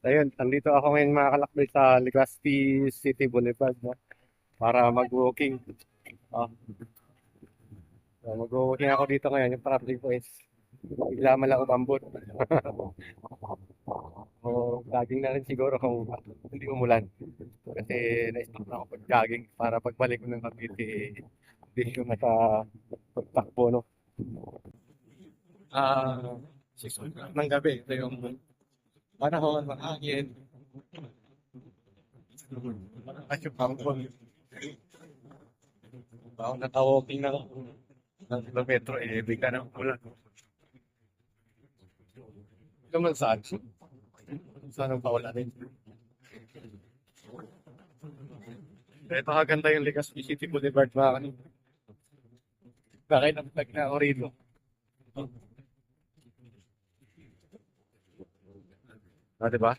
Ayun, nandito ako ngayon mga kalakbay sa Legazpi City Boulevard, no? Para mag-walking. Ah, mag-walking ako dito ngayon. Yung traffic ko is bigla man lang umambot. O jogging na rin siguro kung hindi umulan. Kasi na-stop na ako pag-jogging para pagbalik ko ng Cavite, hindi ko nakapagtakbo, no? Ah, 6 o'clock ng gabi. Ito yung panahon, mahangin. At yung hapon. Ako naka-walking ng kilometro, bigla na umulan. Naman saan? Saan ang paulanin? Ito kaganda yung Legazpi City Boulevard mga kanina. Bakit nag na ako rito? Ah, di ba?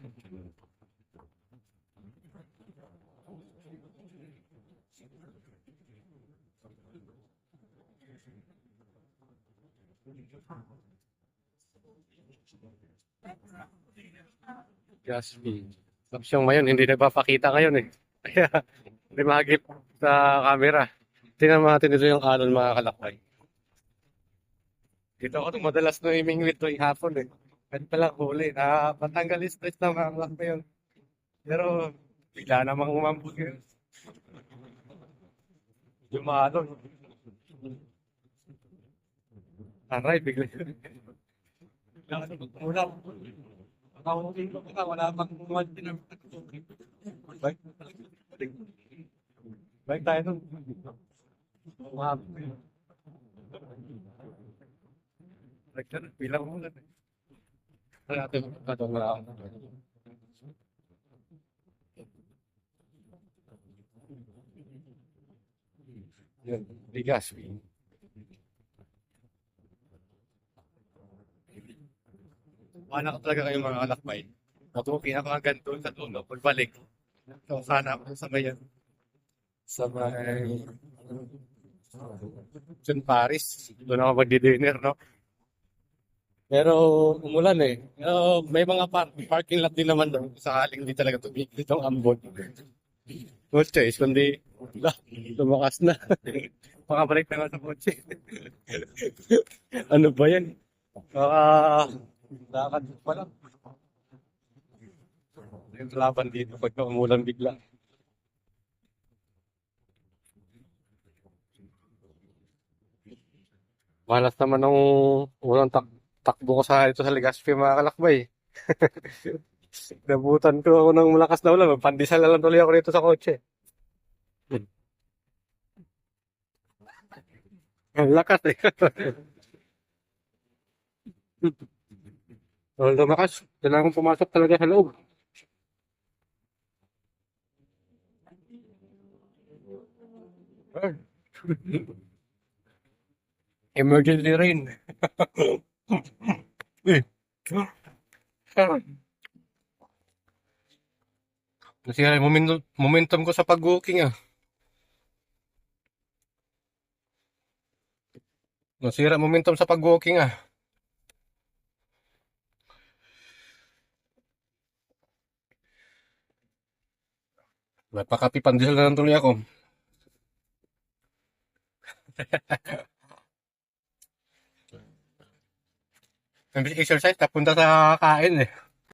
Legazpi. Tapos yung ngayon, hindi nagpapakita ngayon eh. Kaya, hindi makagip sa camera. Tingnan natin dito yung alon mga kalakay. Dito ako madalas no imingwit tuwing hapon eh. Kahit pala huli, patanggal yung stress ng mga kalakay yun. Pero, bigla namang umambot yun. Yung alon. Aray, bigla yun. Wala. Nakahuli ko pa, wala pang one Bike, bike tayo nun. Umabot. Bike na, bilang mo na. Ano natin, katong wala ako. Yun, Legazpi. Wala ko talaga kayong mga alakbay. Matukin ako hanggang doon sa dulo. Pagbalik. So, sana ako sa bayan. Sa may St. Paris. Doon ako magdi-dinner, no? Pero umulan eh. Pero may mga parking lot din naman doon. Sakaling hindi talaga tumigil itong ambon. No choice, kundi lumakas na. Makabalik na nga sa kotse. Ano ba yan? Baka lakad pa lang. Yung laban dito pagka umulan bigla. Malas naman nung unang takbo ko ito sa Legazpi mga kalakbay. Nabutan ko ako ng malakas na ulan. Pandesal na lang tuloy ako rito sa kotse. Ang lakas eh. Ang lumakas. Kailangan pumasok talaga sa loob. Emergency rain. Eh, nasira yung momentum ko sa pag-walking ah. Nasira momentum sa pag-walking ah. Napakapi pandesal na lang tuloy ako. Imbis exercise, napunta sa kain eh.